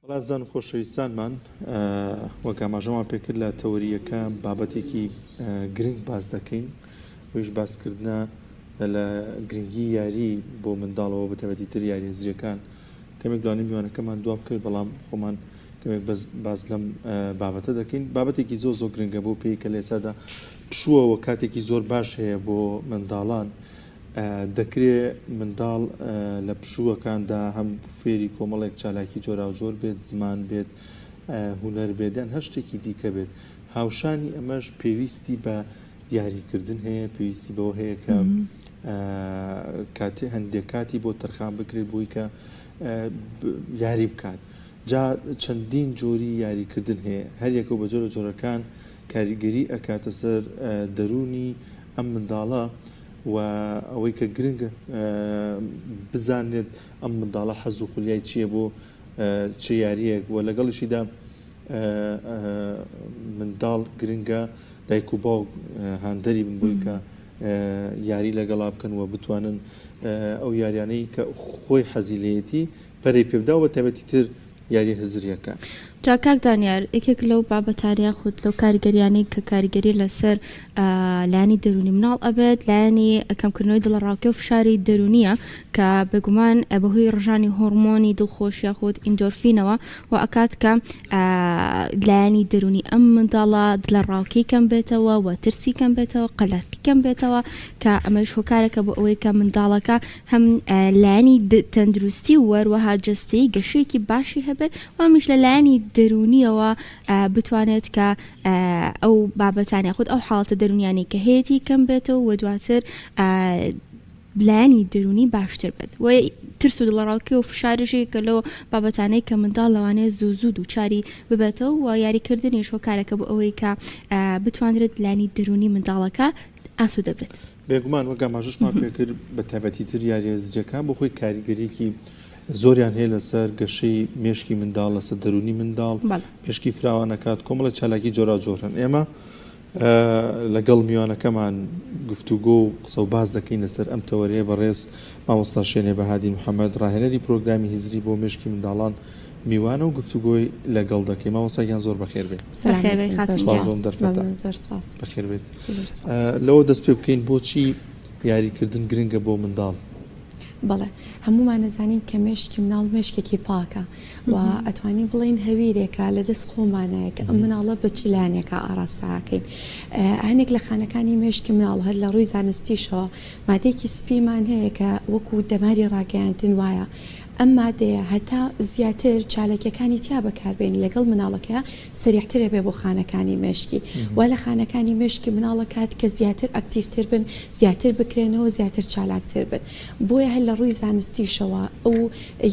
زان خۆشەویستانمان وەک ئاماژەمان پێکرد لە تەوریەکە بابەتێکی گرنگ باز دەکەین ویش باسکردنە لە گرنگی یاری بۆ منداڵەوە بەتەبەتی تر یاری هزریەکان کەمێک دوانین میوانەکەمان دوام بکەین بەڵام خۆمان کەمێک باز لەم بابەتە دەکەین بابەتێکی زۆر گرنگە بۆ پێی کە لە ئێستادا پشووەوە کاتێکی زۆر باش هەیە بۆ منداڵان دەکرێت منداڵ لە پشووەکاندا هەم فێری کۆمەڵێک چالاکی جۆرا و جۆر بێت زمان بێت هوەر بێدان هەر شتێکی دیکە بێت هاوشانی ئەمەش پێویستی بە یاریکردن هەیە پێویستی بەوە هەیە کە کاتێ هەندێک کاتی بۆ تەرخان بکرێت بۆی کە یاری بکات جا چەندین جۆری یاریکردن هەیە هەر یەکە بە جۆرە جۆرەکان کاریگەری ئەکاتە سەر دەرونی ئەم منداڵە و ئەوەی کە گرنگە بزانێت ئەم منداڵە حەز و خولیای چییە بۆ چه یاریەک و لەگەڵیشیدا منداڵ گرنگە دایک و باوک هاندەری بن بووی کە یاری لەگەڵا بکەن و بتوانن ئەو یاریانەی کە خۆی حەزی لێتی پەرەی پێبدا و تایبەتی تر یاری هزریەکە. جا کاک دانیار یەکێک لەو بابەتانیان خودت لەو کاریگەریانەی کە کاریگەری لەسەر لایانی دەرونی مناڵ ئەبێت لایانی کەمکردنەوەی دڵڕاوکە و فشاری دەرونیە کە بەگومان بەهۆی ڕژانی هۆرمۆنی دڵخۆشیە خۆت ئیندۆرفینەوە و ئەکات کە لایانی دەرونی ئەم منداڵە دڵڕاوکی کەم بێتەوە و ترسی کەم بێتەوە قەلەقی کەم بێتەوە کە ئەمەش هۆکارێکە بۆ ئەوەی کە منداڵەکە هەم لایانی تەندروستی و وەروەها جەستەیی گەشەیەکی باشی هەبێت و هەمیش لە لایانی دەرونیەوە بتوانێت کە ئەو بابەتانی خود ئەو حاڵەتە دەرونیانی کە هەیەی کەم بێتەوە و دواتر لایانی دەرونی باشتر بێت و ترس و دڵڕاوکە و فشارژی کە لەو بابەتانەی کە منداڵ لەوانەیە زوو دووچاری ببێتەوە و یاریکردنیش هۆکارەکە بۆ ئەوەی کە بتوانرێت لایانی دەرونی منداڵەکە ئاسوودە بێت. بێگومان وەک ئاماژەشمان پێکرد بە تایبەتی تر یاری هزریەکان بۆ خۆی کاریگەریەکی زۆریان هەیە لەسەر گەشەی مێشکی منداڵ لەسەر دەرونی منداڵ پێشکی فراوانەکات کۆمەڵە چالاکی جۆرا جۆرن ئێمە لەگەڵ میوانەکەمان گفتوگۆ و قسە و باز دەکەین لەسەر ئەم تەوەریە بەڕێز مامۆستا شێنێ بەهادی محەممەد ڕاهێنەری پرۆگرامی هزری بۆ مێشکی منداڵان میوانە و گفتوگۆی لەگەڵ دەکەین مامۆستاگیان زۆر بەخێر بێت بەخێر بێت لەوە دەست پێ بکەین بۆچی یاریکردن گرنگە بۆ منداڵ. بەڵێ هەمومان نەزانین کە مێشکی مناڵ مێشکێکی پاکە و ئەتوانین بڵین هەویرێکە لە دەست خۆمانەیە کە ئەم مناڵە بەچلانێکە ئاراستاکەین هەنێک لە خانەکانی مێشکی مناڵ هەر لە ڕووی زانستیشەوە مادێکی سپیمان هەیە کە وەکو دەماری ڕاگەیاندن وایە ئەم مادەیە هەتا زیاتر چالەکیەکانی تیا بەکاربێنی لەگەڵ مناڵەکە سریحترە بێ بۆ خانەکانی مێشکی و لە خانەکانی مێشکی مناڵە کات کە زیاتر ئەکتیڤتر بن زیاتر بکرێنەوە زیاتر چالاکتر بن بۆیە هەر لە ڕووی زانستیشەوە ئەو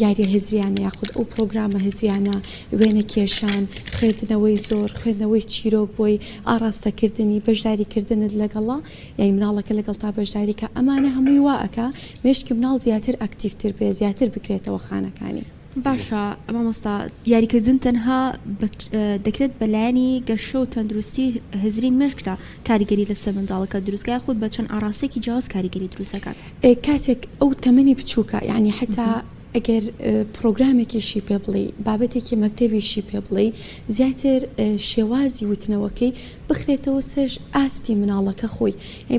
یاری هزریانە یاخود ئەو پرۆگرامە هزریانە وێنە کێشان خوێندنەوەی زۆر خوێندنەوەی چیرۆک بۆی ئاراستەکردنی بەشداریکردنت لەگەڵا یعنی مناڵەکە لەگەڵ تا بەشداریکە ئەمانە هەمووی واەکە مێشکی مناڵ زیاتر ئەکتیڤتر بێ زیاتر بکرێت خانەکانی باشە مامۆستا یاریکردن تەنها دەکرێت بەلایانی گەشە و تەندروستی هزری مێشکدا کاریگەری لەسەر منداڵەکە دروستگای خود بە چەند ئاراسێکی جیاواز کاریگەری دروستەکات کاتێک ئەو تەمەنی بچووکە یعنی حتا ئەگەر پرۆگرامێکیشی پێ بڵێ بابەتێکی مەکتێبیشی پێ بڵێ زیاتر شێوازی وتنەوەکەی بخرێتەوە سەر ئاستی مناڵەکە خۆی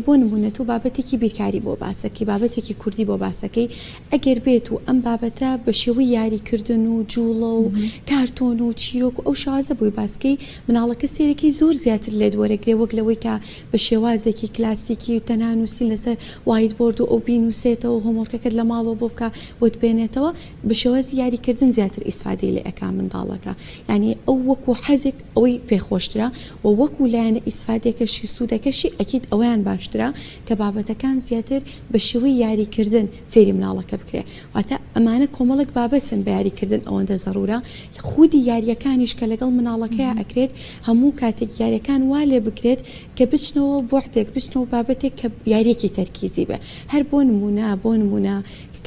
بۆ نمونەت و بابەتێکی بیرکاری بۆ باسەکەی بابەتێکی کوردی بۆ باسەکەی ئەگەر بێت و ئەم بابەتە بە شێوەی یاریکردن و جوڵە و کارتۆن و چیرۆک و ئەو شازە بۆی باسکەی مناڵەکە سێرەکی زۆر زیاتر لێ دووەرەگرێ وەک لەوەی کە بە شێوازێکی کلاسیکی و تەنانووسی لەسەر وایت بۆرد و ئەو بینوسێتەوە هۆمۆرکەکەت لە ماڵەوە بۆ بکە وت بێنێتەوە بە شێوازی یاریکردن زیاتر ئیسفادەی لە ئەکا منداڵەکە یعنی ئەو وەکو حەزێک ئەوەی پێخۆشترا و وەکو لایەنە ئیسفادێکەشی سوودەکەشی ئەکید ئەویان باشترا کە بابەتەکان زیاتر بە شێوەی یاریکردن فێری مناڵەکە بکرێ واتە ئەمانە کۆمەڵک بابەتن بە یاریکردن ئەوەندە زەڕورە خودی یاریەکانیش کە لەگەڵ مناڵەکەیە ئەکرێت هەموو کاتێک یاریەکان وا لێ بکرێت کە بچنەوە بۆحتێک بچنەوە بابەتێک کە یاریەکی تەرکیزی بێ هەر بۆ نمونە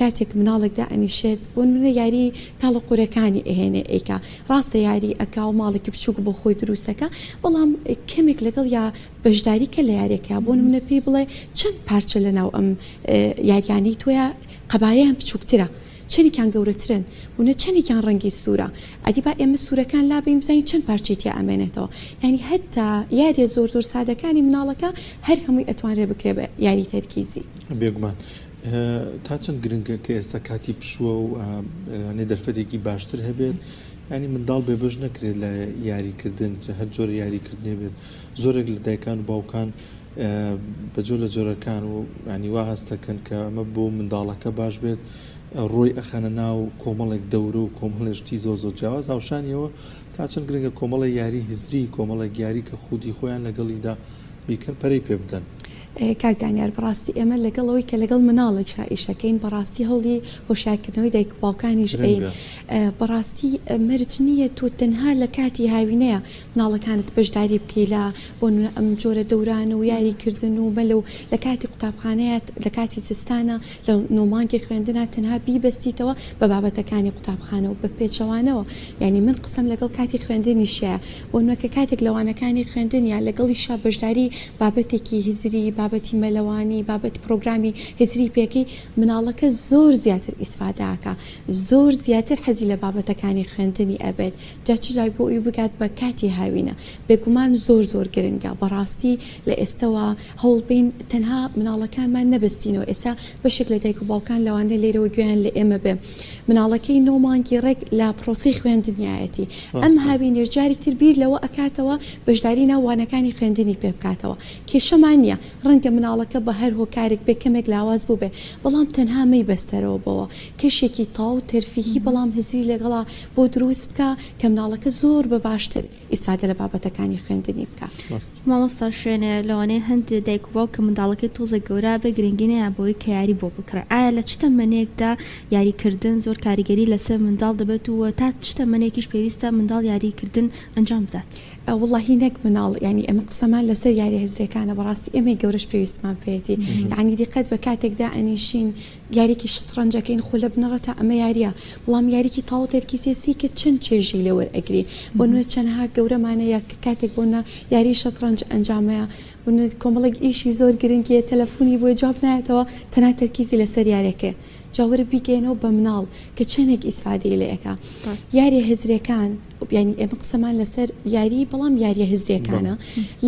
کاتێک مناڵێکدا ئەنیشێت بۆ منە یاری پاڵە قورەکانی ئەهێنێ ئەیکا ڕاستە یاری ئەکا و ماڵێکی بچووک بۆ خۆی دروستەکە بەڵام کەمێک لەگەڵ یا بەشداریکە لە یاریەکە بۆ منە پێی بڵێ چەند پارچە لەناو ئەم یاریانی تۆیە قەبایەیان بچووکترە چەندێکیان گەورەترن بوونە چەندێکیان ڕەنگی سوورە ئەدی با ئێمە سوورەکان لا بین بزانین چەند پارچێتی ئەمێنێتەوە یعنی هەتا یاریە زۆر زۆر سادەکانی مناڵەکە هەر هەمووی ئەتوانرێ بکرێ بە یاری تەرکیزی بێگومان تا چەند گرنگە کە ئێستا کاتی پشووە و ینی دەرفەتێکی باشتر هەبێت ینی منداڵ بێبەش نەکرێت لە یاریکردن هەر جۆر یاریکردنێ بێت زۆرێک لە دایکان و باوکان بەجۆ لە جۆرەکان و ینی وا هەستەکەن کە ئەمە بۆ منداڵەکە باش بێت ڕۆی ئەخەنە ناو کۆمەڵێک دەورە و کۆمەڵێشتی زۆ زۆر جیاواز هاوشانیەوە تا چەند گرنگە کۆمەڵی یاری هزری کۆمەڵێک یاری کە خودی خۆیان لەگەڵیدا بیکەن پەرەی پێ بدەن کاک دانیار بەڕاستی ئێمە لەگەڵەوەی کە لەگەڵ مناڵێک ئیشەکەین بەڕاستی هەوڵی هۆشیارکردنەوەی دایک و باوکانیش ئەین بەڕاستی مەرج نییە تۆ تەنها لە کاتی هاوینەیە مناڵەکانت بەشداری بکەی لە بۆ ئەم جۆرە دەورانە و یاریکردن و مەلە و لە کاتی قوتابخانەیەت لە کاتی زستانە لە نۆمانگی خوێندنە تەنها بیبەستیتەوە بە بابەتەکانی قوتابخانە و بە پێچەوانەوە یعنی من قسم لەگەڵ کاتی خوێندنیشە بۆ نوەکە کاتێک لەوانەکانی خوێندنیان لەگەڵیشە بەشداری بابەتێکی هزری بابەتی مەلەوانی بابەت پرۆگرامی هزری پێکەی مناڵەکە زۆر زیاتر ئیسفاداکە زۆر زیاتر حەزی لە بابەتەکانی خوێندنی ئەبێت جا چجای بۆ ئەوی بگات بە کاتی هاوینە بێگومان زۆر زۆر گرنگە بەڕاستی لە ئێستەوە هەوڵبین تەنها مناڵەکانمان نەبستینەوە ئێستا بەشێک لە دایک و باوکان لەوانە لێرەوە گویان لە ئێمە بێ مناڵەکەی نۆمانگی ڕێک لە پرۆسی خوێندنیایەتی ئەم هاوینێش جارێک تر بیر لەوە ئەکاتەوە بەشداری ناوانەکانی خوێندنی پێ بکاتەوە کێشەمان نییە ڕەنگە مناڵەکە بە هەر هۆکارێک بێ کەمێک لاواز بوو بێ بەڵام تەنها مەی بەستەرەوە بەوە کەشێکی تاو تەرفیهی بەڵام هزری لەگەڵا بۆ دروست بکە کە مناڵەکە زۆر بە باشتر ئیسفادە لە بابەتەکانی خوێندنی بکە مامۆستا شوێنێ لەوانەیە هەند دایک و باوک کە منداڵەکەی تۆزە گەورە بە گرنگینەیە بۆی کە یاری بۆ بکرێ ئایا لە چ تەمەنێکدا یاریکردن زۆر کاریگەری لەسەر منداڵ دەبێت و تا چ تەمەنێکیش پێویستە منداڵ یاریکردن ئەنجام بدات واللهی نەک مناڵ ینی ئەمە قسەمان لەسەر یاری هزرەکانە بەڕاستی ئێمە گەورەش پێویستمان پێێتی ینی دیقەت بە کاتێکدا ئەنیشین یاریکی شترەنجەکەین خۆ لە بنەڕەتە ئەمە یاریە بەڵام یاریکی تاڵ تەرکیزیسی کە چەند چێژی لەوەرئەگری بۆ نوێ چەندها گەورەمانەیە کە کاتێک بۆنە یاری شترەنج ئەنجامەیە کۆمەڵێک ئیشی زۆر گرنگیە تەلەفۆنی بۆ جواب نایەتەوە تەنها تەرکیزی لەسەر یارەکە جاوەرە بیگەینەوە بە مناڵ کە چەندێک ئیسفادەی لە ئەەکە یاری هزرەکان ینی ئێمە قسەمان لەسەر یاری بەڵام یاریە هزرەکانە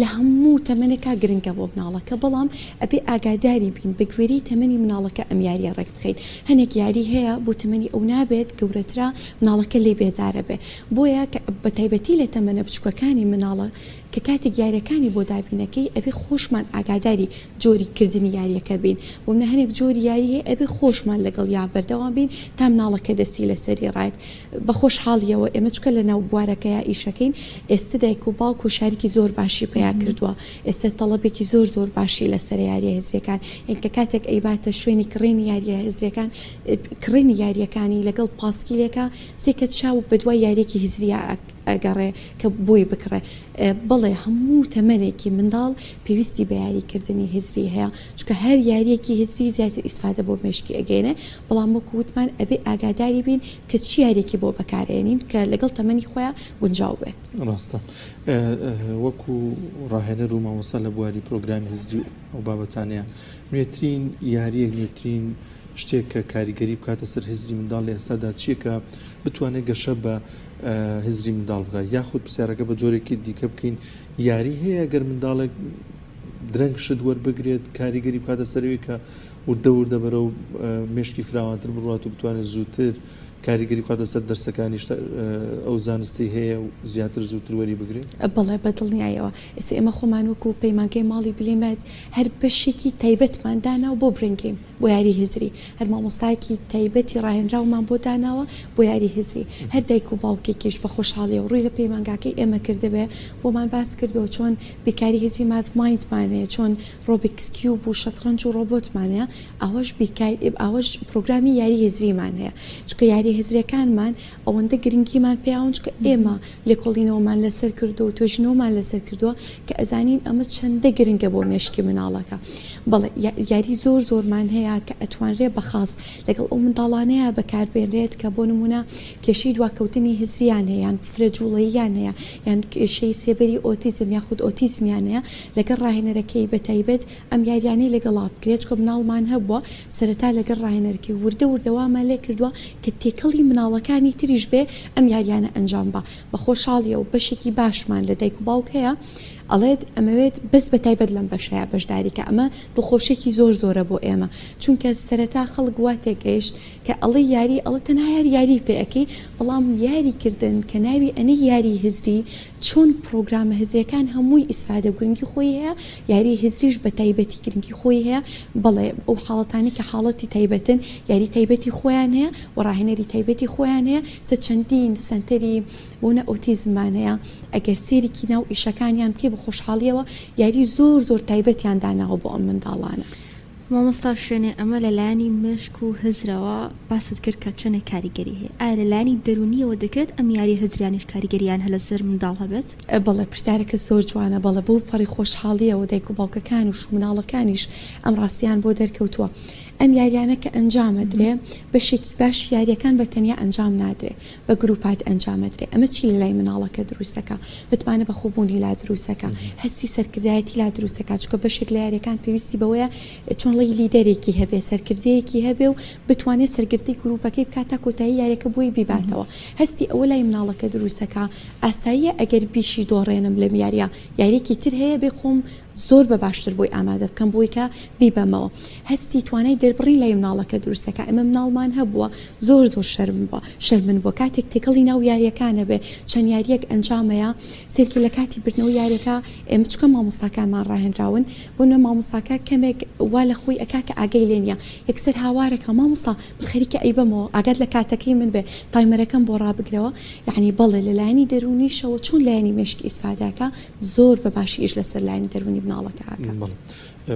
لە هەموو تەمەنێکا گرنگە بۆ مناڵەکە بەڵام ئەبێ ئاگاداری بین بە گوێری تەمەنی مناڵەکە ئەم یاریە ڕێک بخەین هەنێک یاری هەیە بۆ تەمەنی ئەو نابێت گەورەترا مناڵەکە لێ بێزارە بێ بۆیە بە تایبەتی لە تەمەنە بچووکەکانی مناڵە کە کاتێک یاریەکانی بۆ دابینەکەی ئەبێ خۆشمان ئاگاداری جۆری کردنی یاریەکە بین ومنە هەنێک جۆری یاریە ئەبێ خۆشمان لەگەڵ یا بەردەوام بین تا مناڵەکە دەستی لەسەری ڕایت بە خۆشحاڵیەوە ئێمە چکە لە ناو بوارەکەیە ئیشەکەین ئێستا دایک و باوک و شارێکی زۆر باشی پیا کردووە ئێستا تەڵەبێکی زۆر زۆر باشی لەسەر یاریە هزرەکان اینکە کاتێک ئەیباتە شوێنی کڕێنی یاریە هزرەکان کڕێنی یاریەکانی لەگەڵ پاسکیلێکە سێکە چاو بە دوای یاریەکی هزریە ئەگەڕێ کە بۆی بکڕێ بڵێ هەموو تەمەنێکی منداڵ پێویستی بە یاریکردنی هزری هەیە چکە هەر یاریەکی هزری زیاتر ئیسفادە بۆ مێشکی ئەگەینێ بەڵام وەکو وتمان ئەبێ ئاگاداری بین کە چی یاریێکی بۆ بەکارێنین کە لەگەڵ تەمەنی خۆیان گونجاو بێ ڕاستە وەکو ڕاهێنەر و مامۆستا لە بواری پرۆگرامی هزری ئەو بابەتانەیە نوێترین یاریەک نوێترین شتێک کە کاریگەری بکاتە سەر هزری منداڵ لە ئێستادا چیە کە بتوانێت گەشە بە هزری منداڵ بکات یاخود پرسیارەکە بە جۆرێکی دیکە بکەین یاری هەیە گەر منداڵێک درەنگ شت وەربگرێت کاریگەری بکاتە سەرەوەی کە وردە وردە بەرە و مێشکی فراوانتر بڕات و بتوانێت زووتر کاریگەری بخاتە سەر دەرسەکانی ئەو زانستی هەیە و زیاتر زووتر وەری بگرێت بەڵێ بەدڵنیایەوە ئێستا ئێمە خۆمان وەکو پەیمانگەی ماڵی بلیمەت هەر بەشێکی تایبەتمان داناوە بۆ برنگیم بۆ یاری هزری هەر مامۆستایەکی تایبەتی ڕاهێنراومان بۆ داناوە بۆ یاری هزری هەر دایک و باوکێکیش بە خۆشحاڵی و ڕووی لە پەیمانگاکەی ئێمە کردبێ بۆمان باس کردەوە چۆن بیکاری هزری ماثمایندمانەیە چۆن ڕۆبیکس کیوب و شەترەنج و ڕۆبۆتمانەیە ئەوەش پرۆگرامی یاری هزریمان هەیە چکە یاری یاری هزریەکانمان ئەوەندە گرنگیمان پێیاون کە ئێمە لێکۆڵینەوەمان لەسەر کردو و توێژنەوەمان لەسەر کردووە کە ئەزانین ئەمە چەندە گرنگە بۆ مێشکی مناڵەکە بەڵێ یاری زۆرمان هەیە کە ئەتوانرێ بەخاص لەگەڵ ئەو منداڵانەیە بەکاربێنرێت کە بۆ نمونە کێشەی دواکەوتنی هزریان هەیە یان فرەجوڵەییان هەیە یان کێشەی سێبەری ئۆتیزم یاخود ئۆتیزمیان هەیە لەگەڵ ڕاهێنەرەکەی بەتایبەت ئەم یاریانەی لەگەڵا بکرێت کە مناڵمان هەبووە سەرەتا لەگەڵ ڕاهێنەرەکەی وردەوامان لێ کردووە کە تێکەڵی مناڵەکانی تریش بێ ئەم یاریانە ئەنجام بە خۆشحاڵیە و بەشێکی باشمان لە دایک و باوک هەیە ئەڵێت ئەمەوێت بەس بەتایبەت لەم بەشەیە بەشداریکە ئەمە دڵخۆشێکی زۆرە بۆ ئێمە چونکە سەرەتا خەڵک وا تێگەیشت کە ئەڵێ یاری ئەڵە تەنها یاری پێەکەی بەڵام یاریکردن کە ناوی ئەنەی یاری هزری چۆن پرۆگرامە هزریەکان هەمووی ئیسفادە گرنگی خۆی هەیە یاری هزریش بە تایبەتی گرنگی خۆی هەیە بەڵێ ئەو حاڵەتانی کە حاڵەتی تایبەتن یاری تایبەتی خۆیان هەیە و ڕاهێنەری تایبەتی خۆیان هەیە سە چەندین سنتەری بۆنە ئۆتیزممان هەیە ئەگەر سێرێکی ناو ئیشەکانیان بکەی بە خۆشحاڵیەوە یاری زۆر تایبەتیان داناوە بۆ ئەم منداڵانە مامۆستا شوێنێ ئەمە لەلایانی مشک و هزرەوە باست کرد کە چەنێک کاریگەری هەیە ئایا لەلایانی دەرونیەوە دەکرێت ئەم یاری هزریانیش کاریگەریان هە لەسەر منداڵ هەبێت بەڵێ پرسیارەکە زۆر جوانە بەڵێ بۆ پەڕی خۆشحاڵیەوە دایک و باوکەکان و مناڵەکانیش ئەم ڕاستیان بۆ دەرکەوتووە ئەم یاریانە کە ئەنجامەدرێ بەشێکی باش یاریەکان بە تەنیا ئەنجام نادرێ بە گروپات ئەنجامەدرێ ئەمە چی لای مناڵەکە دروستەکە بتوانە بە خۆبوونی لا دروستەکە هەستی سەرکردایەتی لا دروستەکە چکە بەشێک لە یاریەکان پێویستی بەوەیە چۆن لەی لیدەرێکی هەبێ سەرکردەیەکی هەبێ و بتوانێت سەرگردی گروپەکەی بکاتە کۆتایی یاریەکە بۆی بیباتەوە هەستی ئەوە لای مناڵەکە دروستەکە ئاساییە ئەگەر بیشی دۆڕێنم لەم یاریەکی تر هەیە بێ خۆم زۆر بە باشتر بۆی ئامادە بکەم بۆی کە بیبەمەوە هەستی توانای دەربڕی لای مناڵەکە دروستەکە ئەمە مناڵمان هەبووە زۆر شەرمن بۆ کاتێک تێکەڵی ناو یاریەکانە بێ چەند یاریەک ئەنجامەیە سێرکی لە کاتی بردنەوە یاریەکە ئێمە چکە مامۆستاکانمان ڕاهێنراون بۆنە مامۆستاکە کەمێک وا لە خۆی ئەکا کە ئاگەی لێ نییە یەکسەر هاوارەکە مامۆستا بخەریکە ئەیبەمەوە ئاگات لە کاتەکەی من بێ تایمەرەکەم بۆ ڕابگرەوە یعنی بەڵێ لەلایانی دەرونیشەوە چۆن لایانی مێشکی ئیسفاداکە زۆر بە باشی ئیش لەسەر لایانی دەرونی مناڵەکەکە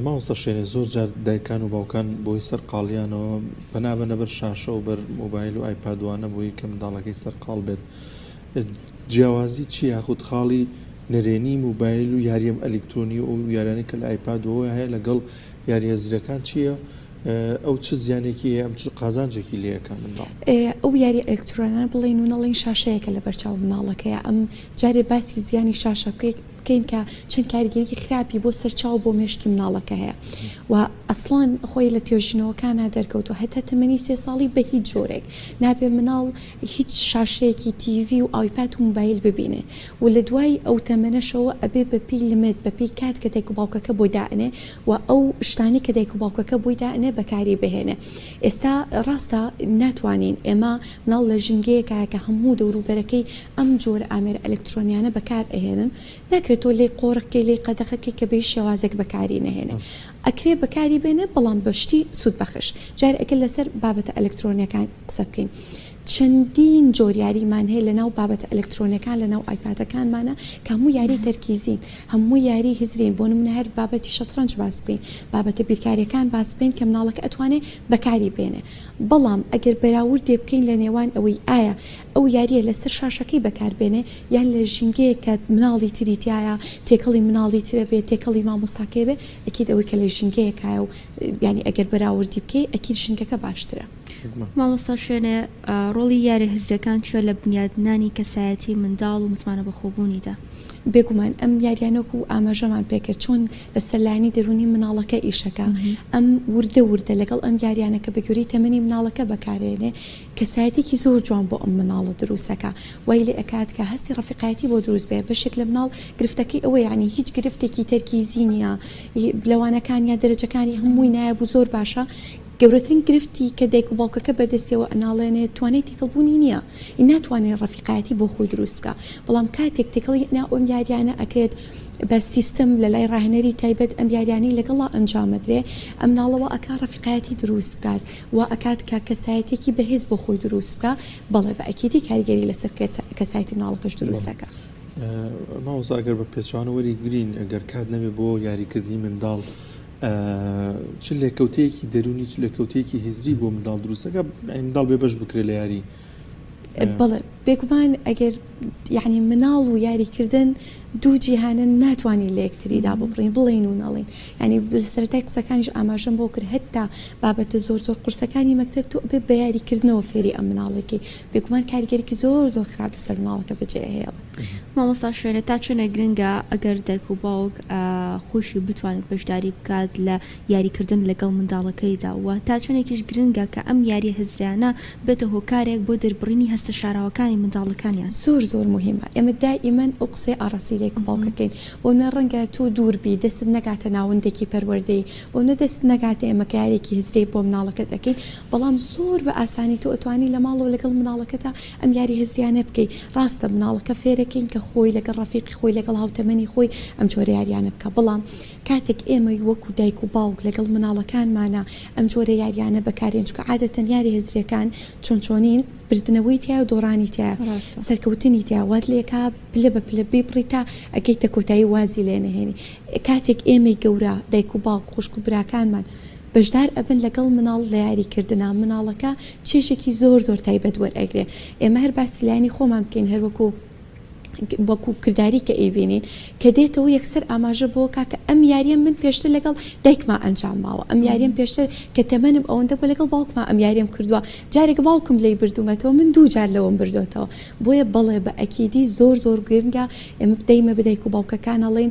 ماوەستا شوێنێ زۆر جار دایکان و باوکان بۆی سەر قاڵیانەوە بەنابەنە بەر شاشە و بەر مۆبایل و ئایپادوانە بۆی کە منداڵەکەی سەر قاڵ بێت جیاوازی چی یاخود خاڵی نەرێنی مۆبایل و یاریەم ئەلکترۆنی و یارانەی کە لە ئایپادەوە هەیە لەگەڵ یاری هەزرەکان چییە ئەو چ زیانێکی ئەم چ قازانجێکی لەکە منداڵ ئەو یاری ئەلکترۆنان بڵێن و نەڵێن شاشەیەکە لە بەرچاو مناڵەکەیە ئەم جارێ باسی زیانی شاشە بکەین کە چەند کاریگەریکی خراپی بۆ سەرچاو بۆ مێشکی مناڵەکە هەیە و ئەسڵان خۆی لە توێژینەوەکانە دەرکەوتو هەتا تەمەنی 3 ساڵی بە هیچ جۆرێک نابێ مناڵ هیچ شاشەیەکی تیڤی و ئایپاد و موبایل ببینێ و لە دوای ئەو تەمەنەشەوە ئەبێ بەپی لمت بەپی کات کە دایک و باوکەکە بۆی دائنێ و ئەو شتانی کە دایک و باوکەکە بۆی دائنێ بەکاری بهێنێ ئێستا ڕاستە ناتوانین ئێمە مناڵ لە ژنگەیەکە کە هەموو دەوروبەرەکەی ئەم جۆر ئامێر ئەلکترۆنیانە بەکار ئەهێنن ناکرێتەوە لێ قۆڕەکەی لێ قەدەخەکەی کە بێ شێوازێک بەکاری نەهێنێ ئەکرێ بەکاری بێنێ بەڵام بەشتی سوود بەخش جار ئەگەر لەسەر بابەتە ئەلکترۆنیەکان قسە بکەین چەندین جۆریاریمان هەیە لە ناو بابەتە ئەلکترۆنیەکان لە ناو ئایپادەکانمانە کە هەموو یاری تەرکیزین هەموو یاری هزرین بۆ نمونە هەر بابەتی شەترەنج باس بکەین بابەتە بیرکاریەکان باس بکەین کە مناڵەکە ئەتوانێت بەکاری بێنێ بەڵام ئەگەر بەراوردێ بکەین لە نێوان ئەوەی ئایا ئەو یاریە لەسەر شاشەکەی بەکاربێنێ یان لە ژینگەیە کە مناڵی تریتیایە تێکەڵی مناڵی ترە بێت تێکەڵی مامۆستاکێ بێ ئەکید ئەوەی کە لە ژینگەیەکایە و ینی ئەگەر بەراوردی بکەی ئەکید ژینگەکە باشترە مامۆستا شوێنێ ڕۆڵی یاری هزرەکان چوە لە بنیادنانی کەسایەتی منداڵ و متمانە بەخۆبوونیدا بێگومان ئەم یاریانەکە و ئاماژەمان پێکرد چۆن لە سەرلایانی دەرونی مناڵەکە ئیشەکە ئەم وردە لەگەڵ ئەم یاریانەکە بە گوێرەی تەمەنی مناڵەکە بەکارێنێ کەسایەتێکی زۆر جوان بۆ ئەم مناڵە دروستەکە وای لێ ئەکات کە هەستی ڕەفیقایەتی بۆ دروست بێ بەشێک لە مناڵ گرفتەکەی ئەوە یعنی هیچ گرفتێکی تەرکیزی نییە لەوانەکان یا دەرەجەکانی هەمووی نایە بوو زۆر باشە گەورەترین گرفتی کە دایک و باوکەکە بەدەستەوە ئەناڵێنێت توانێت تێکەڵبوونی نییە ناتوانێت ڕەفیقایەتی بۆ خۆی دروست بکە بەڵام کاتێک تێکەڵی ناو ئەم یاریانە ئەکرێت بە سیستم لە لای ڕاهێنەری تایبەت ئەم یاریانی لەگەڵا ئەنجامەدرێ ئەم ناڵەوە ئەکا ڕەفیقایەتی دروست بکات و ئەکات کە کەسایەتێکی بەهێز بۆ خۆی دروست بکە بەڵێ بە ئەکیدی کاریگەری لەسەر کەسایەتی مناڵەکەش دروستەکە ماوەسا ئەگەر بە پێچوانەوەری گرین ئەگەر کات نەبێ بۆ یاریکردنی منداڵ چ لێکەوتەیەکی دەرونی چ لێکەوتەیەکی هیزری بۆ منداڵ دروستەکە ینی منداڵ بێبەش بکرێت لە یاری بەڵێ بێگومان ئەگەر یعنی مناڵ و یاریکردن دوو جیهانن ناتوانین لە یەکتریدا ببڕین بڵین و نەڵین ینی سەرەتای قسەکانیش ئاماژەم بۆ کرد هەتا بابەتە زۆر قورسەکانی مەکتەب تۆ بێ بە یاریکردنەوە فێری ئەم مناڵێکی بێگومان کاریگەرێکی زۆر خراپ لەسەر مناڵەکە بەجێ هێڵە مامۆستا شوێنە تا چۆنە گرنگە ئەگەر دایک و باوک خۆشی بتوانێت بەشداری بکات لە یاریکردن لەگەڵ منداڵەکەیدا و تا چۆنێکیش گرنگە کە ئەم یاری هەزرانە بێتە هۆکارێک بۆ دەربڕینی هەستە شاراوەکانی منداڵەکانیان زۆر مهمە ئێمە دائیمەن ئەو قسەی ئاڕاسی دایک و باوکەکەین بۆ نە ڕەنگە تۆ دووربی دەست نەگاتە ناوەندێکی پەروەردەی بۆ نەدەست نەگاتە ئێمە کارێکی هزرەی بۆ مناڵەکە دەکەین بەڵام زۆر بە ئاسانی تۆ ئەتوانی لە ماڵەوە لەگەڵ مناڵەکەتا ئەم یاری هزریانە بکەی ڕاستە مناڵەکە فێرەکەین کە خۆی لەگەڵ ڕەفیقی خۆی لەگەڵ هاوتەمەنی خۆی ئەم جۆرە یاریانە بکە بەڵام کاتێک ئێمە وەکو دایک و باوک لەگەڵ مناڵەکانمانە ئەم جۆرە یاریانە بەکارێن چکە عادەتەن یاری هزریەکان چۆنچۆنین بردنەوەی تیا و دۆڕانی تیا سەرکەوتنی تیا وات لێکا پلە بە پلە بیبڕیتا ئەگەیتە کۆتایی وازی لێ نەهێنی کاتێک ئێمەی گەورە دایک و باوک خوشک و براکانمان بەشدار ئەبن لەگەڵ مناڵ لە یاریکردنا مناڵەکە چێژێکی زۆر تایبەت وەرئەگرێ ئێمە هەر باسیلانی خۆمان بکەین هەر وەکو کردداری کە ئەیبینین کە دێتەوە یەکسەر ئاماژە بۆ کاکە ئەم یاریە من پێشتر لەگەڵ دایکما ئەنجام ماوە ئەم یاریەم پێشتر کە تەمەنم ئەوەندە بۆ لەگەڵ باوکما ئەم یاریم کردووە جارێک باوکم لی بردومەتەوە من دوو جار لەوەم بردوێتەوە بۆیە بەڵێ بە ئەکیدی زۆر گرنگە ئێمە بدەیمە بدایک و باوکەکان ئەڵێن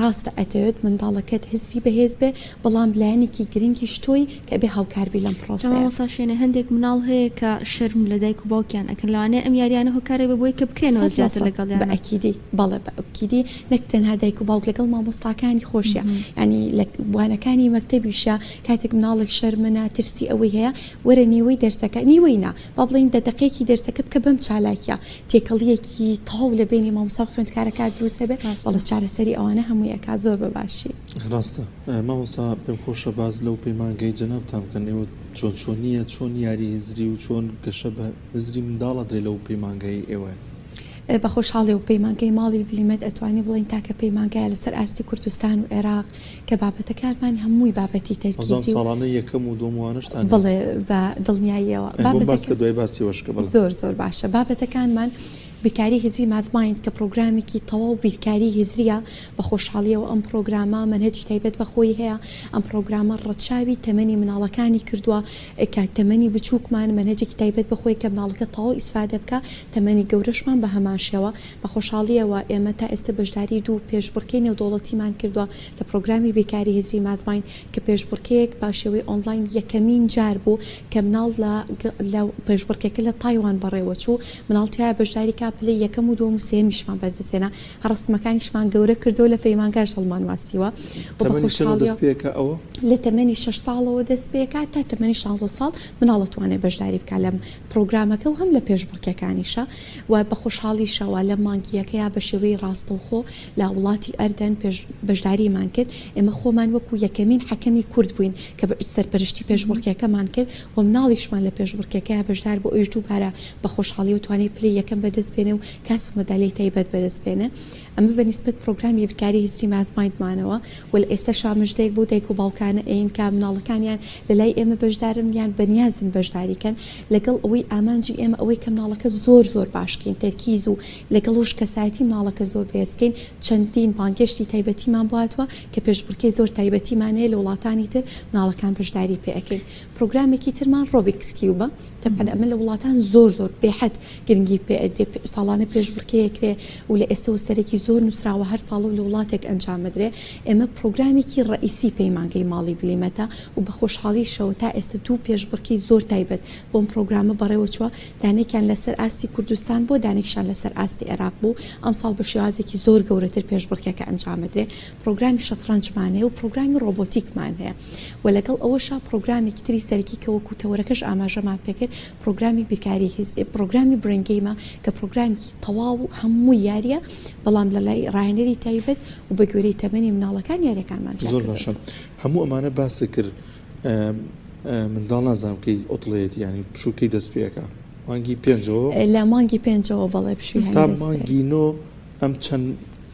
ڕاستە ئەتەوێت منداڵەکەت هزری بەهێز بێ بەڵام لایەنێکی گرنگی شتۆی کە بێ هاوکاربی لەم پرۆسەیە شوێنە هەندێک مناڵ هەیە کە شەرم لە دایک و باوکیان ئەکەن لەوانەیە ئەم یاریانە هۆکارێ بە بۆی کە بکرێنەوە زیاتر لەگەڵ بە ئەکیدی بەڵێ بە ئەکیدی نەک تەنها دایک و باوک لەگەڵ مامۆستاکانی خۆشیە ینی لە وانەکانی مەکتەبیشە کاتێک مناڵێک شەرمەنا ترسی ئەوەی هەیە وەرە نیوەی دەرسەکە نیوەینا با بڵین دەدەقەیەکی دەرسەکە بکە بەم چالاکیە تێکەڵیەکی تاو لە بینی مامۆستا و خوێندکارەکە دروستە بێ بەڵە چارەسەری ئەوانە هەمووی ئەکا زۆر باشی ڕاستە مامۆستا پێم خۆشە باز لەو پەیمانگەی جەنابتان بکەن ئێوە چۆنیە چۆن یاری هزری و چۆن گەشە بە هزری منداڵە درێ لەو پەیمانگەی ئێوە بە خۆشحاڵی و پەیمانگەی ماڵی بلیمەت ئەتوانی بڵین تاکە پەیمانگایە لەسەر ئاستی کوردستان و عێراق کە بابەتەکانمان هەمووی بابەتی تەرکیزی ساڵانە یەکەم و دووەموانشتان بڵێ بە دڵنیاییەوە باسکە دوای باسیەوەشکە زۆر باشە بابەتەکانمان بیرکاری هزری مادمایند کە پرۆگرامێکی تەواو بیرکاری هزریە بە خۆشحاڵیەوە ئەم پرۆگرامە منهجی تایبەت بەخۆی هەیە ئەم پرۆگرامە ڕەچاوی تەمەنی مناڵەکانی کردووە کە تەمەنی بچووکمان منهجێکی تایبەت بەخۆی کە مناڵەکە تەواو ئیسفادە بکە تەمەنی گەورەشمان بە هەماشەوە بە خۆشحاڵیەوە ئێمە تا ئێستا بەشداری دوو پێشبڕکەی نێودوڵەتیمان کردووە لە پرۆگرامی بیرکاری هزری مادمایند کە پێشبڕکەیەک با شێوەی ئۆنلاین یەکەمین جار بوو کە مناڵ لە پێشبڕکێکە لە تایوان بەڕێوە چوو مناڵتیایە بەشداری پلی یەکەم و دووەم و سێمیشمان بەدەستێنا هەڕسمەکانیشمان گەورە کردو لە پەیمانگاش هەڵمان واسیوە لە تەمەنی 6 ساڵەوە دەست پێکات تا تەمەنی 16 ساڵ مناڵەتوانێت بەشداری بکە لەم پرۆگرامەکە و هەم لە پێشبڕکەکانیشە و بە خۆشحاڵیشەوە لە مانگیەکەیا بە شێوەی ڕاستەوخۆ لە وڵاتی ئەردەن بەشداریمان کرد ئێمە خۆمان وەکو یەکەمین حەکەمی کورد بووین کە سەرپەرشتی پێشبڕکەکەمان کرد و مناڵیشمان لە پێشبڕکەکەیا بەشدار بۆ ئەوش دووبارە بە خۆشحاڵی و توانێت پلی یەکەم بەدەست بێنێ و کاس و مەدالی تایبەت بەدەست بێنێ ئەمە بەنسبەت پرۆگرامی بیرکاری هزری مادمایندمانەوە و لە ئێستا شامژدەیەک بۆ دایک و باوکانە ئەین کا مناڵەکانیان لە لای ئێمە بەشدارن یان بەنیازن بەشداریکەن لەگەڵ ئەوەی ئامانجی ئێمە ئەوەی کە مناڵەکە زۆر باشکەین تەرکیز و لەگەڵش کەسایەتی مناڵەکە زۆر بێزکەین چەندین بانگشتی تایبەتیمان بواتوە کە پێشبڕکەی زۆر تایبەتیمانەیە لە وڵاتانی تر مناڵەکان بەشداری پێەکەین پرۆگرامێکی ترمان ڕۆبیکس کیوبە تەبەن ئەمە لە وڵاتان زۆر بێحەد گرنگی پێئەدرێ ساڵانە پێشبڕکەیەکرێ و لە ئێستا سەرێکی زۆر نووسراوە هەر ساڵ و لە وڵاتێک ئەنجامەدرێ ئێمە پرۆگرامێکی ڕئیسی پەیمانگەی ماڵی بلیمەتە و بە خۆشحاڵیشەوە تا ئێستا دوو پێشبڕکەی زۆر تایبەت بۆم پرۆگرامە بەڕێوە چووە دانێکیان لەسەر ئاستی کوردستان بۆ دانێکشان لەسەر ئاستی عێراق بوو ئەم ساڵ بە شێوازێکی زۆر گەورەتر پێشبڕکەکە ئەنجامەدرێ پرۆگرامی شەترەنجمانەیە و پرۆگرامی ڕۆبۆتیکمان هەیە و لەگەڵ ئەوەشا پرۆگرامێکی تری سەرەکی کە وەکو تەوەرەکەش ئاماژەمان پێکرد پرۆگرامی بیرکاری پرۆگرامی برنگیمە کە پرۆگرامێکی تەواو هەموو یاریە بەڵام لە لای ڕاهێنەری تایبەت و بە گوێرەی تەمەنی مناڵەکان یاریەکانمان زۆر باشە هەموو ئەمانە باسی کرد منداڵ نازانم کەی ئۆتڵێتی ینی پشووکەی دەست پێەکە مانگی پێنجەوە لە مانگی پێنجەوە بەڵێ پشووی تا مانگی نۆ ئەم چەند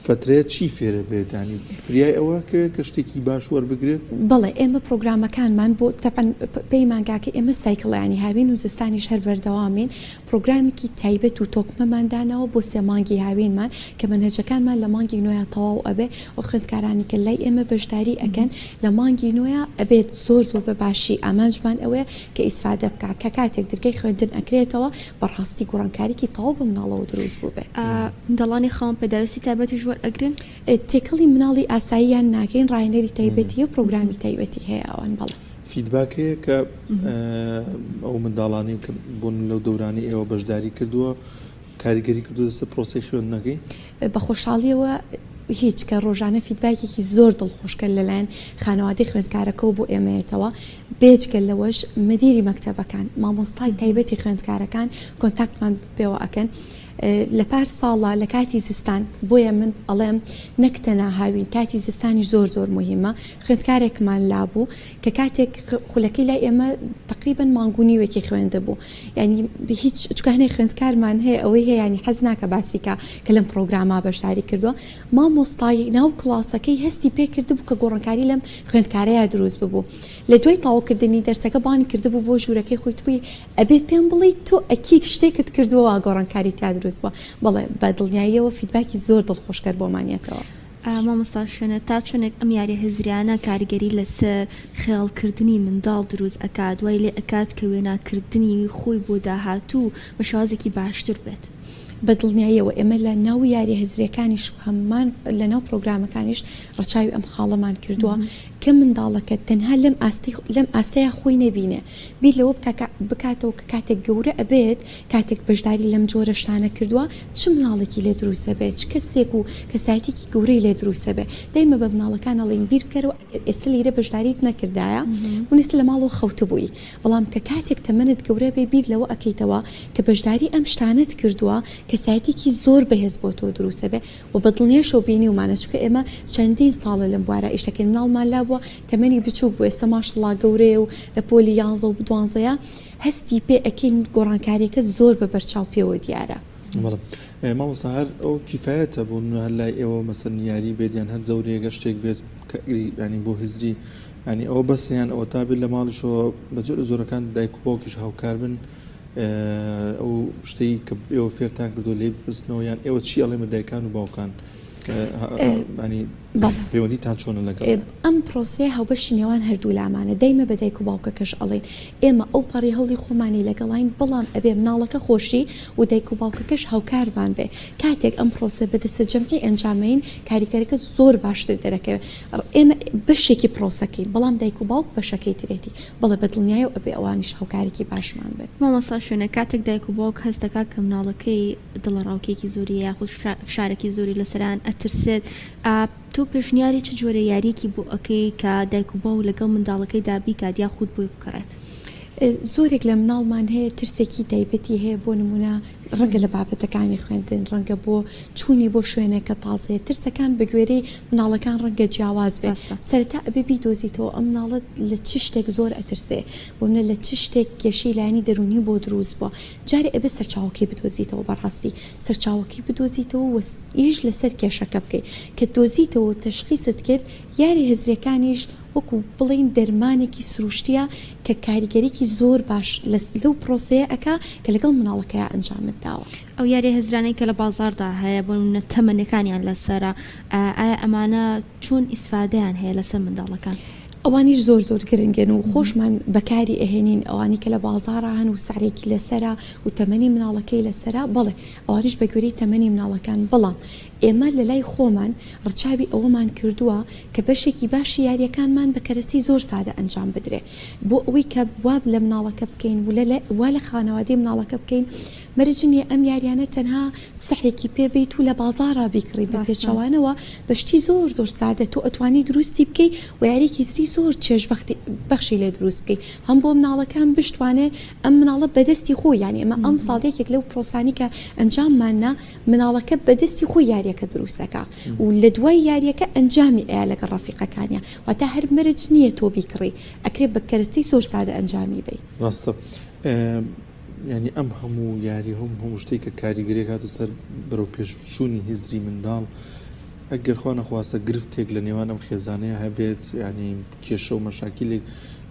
فترەیە چی فێرە بێت ینی فریای ئەوە کە شتێکی باش وەربگرێت بەڵێ ئێمە پرۆگرامەکانمان بۆ تەپەن پێیمانگاکە ئێمە سایکڵیانی هاوین و زستانیش هەر بەردەوامین پرۆگرامێکی تایبەت و تۆکمەماندانەوە بۆ سێ مانگی هاوینمان کە مەنهەجەکانمان لە مانگی نوێە تەواو ئەبێ و خوێندکارانی کە لای ئێمە بەشداری ئەکەن لە مانگی نوێە ئەبێت زۆر بە باشی ئامانجمان ئەوەیە کە ئیسفادە بکات کە کاتێک دەرگای خوێندن ئەکرێتەوە بەڕاستی گۆڕانکاریکی تەواو بە مناڵەوە دروست بوو بێ دەڵانی خاوەن پێداویستی تایبەتی ژوەر ئەگرن تێکەڵی مناڵی ئاساییان ناکەین ڕاینەری تایبەتی و پرۆگرامی تایبەتی هەیە ئەوان بەڵێ فیدباکەیە کە ئەو منداڵانی کە بوون لەو دەورانی ئێوە بەشداری کردووە کاریگەری کردو دەسە پرۆسی خوێندنەکەی بە خۆشحاڵیەوە هیچ کە ڕۆژانە فیدباکێکی زۆر دڵخۆشکە لەلایەن خانەوادەی خوێندکارەکە بۆ ئێمەیەتەوە بێجگەل لەوەش مدیری مەکتەبەکان مامۆستای تایبەتی خوێندکارەکان کۆنتاکتمان پێوە ئەکەن لە پار ساڵە لە کاتی زستان بۆیە من ئەڵێم نەکتەنا هاوین کاتی زستانی زۆر مهمە خوێندکارێکمان لابوو کە کاتێک خولەکەی لای ئێمە تقریبا مانگونی وەکی خوێندە بوو ینی هیچ چکانەی خوێندکارمان هەیە ئەوەی هەیە ینی حەز ناکە باسیکە کە لەم پرۆگراما بەشداری کردووە مامۆستای ناو کڵاسەکەی هەستی پێکرد بوو کە گۆڕانکاری لەم خوێندکارەیە دروست ببوو لە دوای تاواکردنی دەرسەکە بانی کردبوو بۆ ژوورەکەی خۆی توی ئەبێت پێم بڵێ تۆ ئەکیت شتێکت کردووە گۆڕانکاری تا دروست بووە بەڵێ بە دڵنیاییەوە فیدباکی زۆر دڵخۆشکەر بۆمانێتەوە مامۆستا شوێنە تا چۆنێک ئەم یاری هەزریانە کاریگەری لەسەر خێڵکردنی منداڵ دروست ئەکات دوای لێ ئەکات کە وێناکردنی خۆی بۆ داهاتوو بە شێوازێکی باشتر بێت بە دڵنیاییەوە ئێمە لە ناو یاری هەزریەکانیش هەممان لە ناو پرۆگرامەکانیش ڕەچاوی ئەم خاڵەمان کردووە کە منداڵەکە تەنها لەم ئاستەیە خۆی نەبینێ بیر لەوە بکاتەوە کە کاتێک گەورە ئەبێت کاتێک بەشداری لەم جۆرە شتانە کردووە چ مناڵێکی لێ دروستە بێت چ کەسێک و کەسایەتێکی گەورەی لێ دروستە بێت دایمە بە مناڵەکان ئەڵێن بیر بکەرەوە ئێستا لێرە بەشداریت نەکردایە ونیست لە ماڵەوە خەوتە بووی بەڵام کە کاتێک تەمەنت گەورە بێ بیر لەوە ئەکەیتەوە کە بەشداری ئەم شتانت کردووە کەسایەتێکی زۆر بەهێز بۆ تۆ دروستە بێ و بە دڵنیەشەوە بینی ومانە چکە ئێمە چەندین ساڵە لەم بوارە ئیشەکەی مناڵمان لا بووە تەمەنی بچووک بوو ئێستا ماشەڵڵا گەورەیە و لە پۆلی 11 و 12 هەستی پێ ئەکەین گۆڕانکاریەکە زۆر بە بەرچاو پێوە دیارە مامۆستا هەر ئەو کیفایەتە بوون هەر لای ئێوە مەسەن یاری بێت یان هەر دەورێگە شتێک بێت ینی بۆ هزری ینی ئەوە بەسییان ئەوە تا بێت لە ماڵیشەوە بەجۆر زۆرەکان دایک و باوکیش هاوکار بن ئەو شتەی کە ئێوە فێرتان کردو لێ بپرسنەوە یان ئێوە چی ئەڵێ دایکان و باوکان پەیوەندیتان چۆنە لەگەڵ ئەم پرۆسەیە هاوبەشی نێوان هەردوو لامانە دەیمە بە دایک و باوکەکەش ئەڵێن ئێمە ئەو پەڕی هەوڵی خۆمانی لەگەڵین بەڵام ئەبێ مناڵەکە خۆشی و دایک و باوکەکەش هاوکاربان بێ کاتێک ئەم پرۆسە بەدەستە جەمعی ئەنجامین کاریگەرەکە زۆر باشتر دەرەکەوێت ئێمە بەشێکی پرۆسەکەی بەڵام دایک و باوک بەشەکەی ترێتی بەڵێ بە دڵنیایە و ئەبێ ئەوانیش هاوکارێکی باشمان بێت مامۆستا شوێنە کاتێک دایک و باوک هەست دەکات کە مناڵەکەی دڵەڕاوکێکی زۆری یاخود فشارێکی زۆری لەسەران ئەترسێت تۆ پێشنیاری چ جۆرە یاریەکی بۆ ئەەکەی کە دایک و باو لەگەڵ منداڵەکەی دابی کادیا خودت بۆی بکڕێت زۆرێک لە مناڵمان هەیە ترسێکی تایبەتی هەیە بۆ نمونە ڕەنگە لە بابەتەکانی خوێندن ڕەنگە بۆ چوونی بۆ شوێنێکە تازەیە ترسەکان بە گوێرەی مناڵەکان ڕەنگە جیاواز بێت سەرەتا ئەبێ بیدۆزیتەوە ئەم مناڵت لە چ شتێک زۆر ئەترسێ بۆمنە لە چ شتێک کێشەی لایانی دەرونی بۆ دروست بووە جارێ ئەبێ سەرچاوەکەی بدۆزیتەوە بەڕاستی سەرچاوەکەی بدۆزیتەوە ئیش لەسەر کێشەکە بکەیت کە دۆزیتەوە تەشخیست کرد یاری هەزرەکانیش وەکو بڵین دەرمانێکی سروشتیە کە کاریگەریکی زۆر باش لەو پرۆسەیە ئەکا کە لەگەڵ مناڵەکەیە ئەنجامت داوە ئەو یاری هەزرانەی کە لە بازاردا هەیە بۆ تەمەنەکانیان لەسەرە ئایا ئەمانە چۆن ئیسفادەیان هەیە لەسەر منداڵەکان ئەوانیش زۆر گرنگن و خۆشمان بەکاری ئەهێنین ئەوانی کە لە بازارە هەن و سعرێکی لەسرە و تەمەنی مناڵەکەی لەسرە بڵێ ئەوانیش بە گوێرەی تەمەنی مناڵەکان بەڵام ئێمە لە لای خۆمان ڕەچاوی ئەوەمان کردووە کە بەشێکی باشی یاریەکانمان بە کەرەسی زۆر سادە ئەنجام بدرێ بۆ ئەوەی کە واب لە مناڵەکە بکەین وا لە خانەوادەی مناڵەکە بکەین مەرجنیە ئەم یاریانە تەنها سەحێکی پێبیت و لە بازارە بیکڕی بە پێچەوانەوە بەشتی زۆر سادە تۆ ئەتوانی دروستی بکەی و یاریکی زری زۆر چێژ بەخشی لێ دروست بکەی هەم بۆ مناڵەکان بشتوانێ ئەم مناڵە بەدەستی خۆی یانی ئەمە ئەم ساڵێکێک لەو پرۆسانی کە ئەنجاممانە مناڵەکە بەدەستی خۆی یاریەکە دروستەکە و لە دوای یاریەکە ئەنجامی ئەیە لەگە ڕەفیقەکانیە واتە هەر مەرج نییە تۆ بیکڕی ئەکرێ بە کەرستی زۆر سادە ئەنجامی بی ڕاستە ینی ئەم هەموو یاری هەموو شتێک کە کاریگەری هاتە سەر بەرەو پێشچوونی هزری منداڵ ئەگەر خوا نەخواسە گرفتێک لە نێوان ئەم خێزانەیە هەبێت ینی کێشە و مەشاکیلێک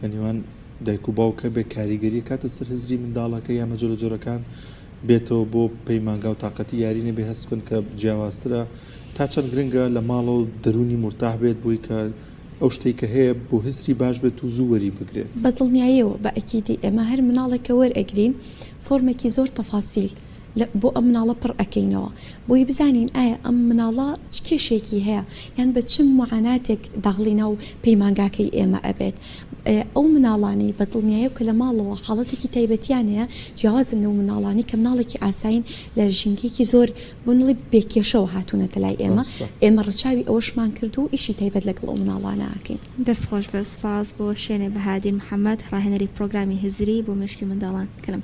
لە نێوان دایک و باوکە بێ کاریگەری کاتە سەر هزری منداڵەکە یامە جۆرە جۆرەکان بێتەوە بۆ پەیمانگا و تااقەتی یارینە بێ هەست بکەن کە جیاوازترە تا چەند گرنگە لە ماڵە و دەرونی مرتاح بێت بۆی کە ئەو شتێک کە هەیە بۆ هزری باش بێت و زوو وەری بگرێت بە دڵنیاییەوە بە ئەکیدی ئێمە هەر مناڵێکە وەرئەگرین فۆرمێکی زۆر تەفاسیل بۆ ئەم مناڵە پڕ ئەەکەینەوە بۆی بزانین ئایا ئەم مناڵە چ کێشێکی هەیە یان بە چم معاناتێک داغڵینە و پەیمانگاکەی ئێمە ئەبێت ئەو مناڵانی بە دڵنیایە کە لە ماڵەوە حاڵەتێکی تایبەتیان هەیە جیاوازن لەو مناڵانی کە مناڵێکی ئاساین لە ژینگێکی زۆر بنڵی بێکێشەوە هاتوونەتە لای ئێمە ڕچاوی ئەوەشمان کرد و ئیشی تایبەت لەگەڵ ئەو مناڵانە ئاکەین دەستخۆش بە سپاس بۆ شوێنێ بەهادی محەممەد ڕاهێنەری پرۆگرامی هزری بۆ مشکی منداڵان کەلم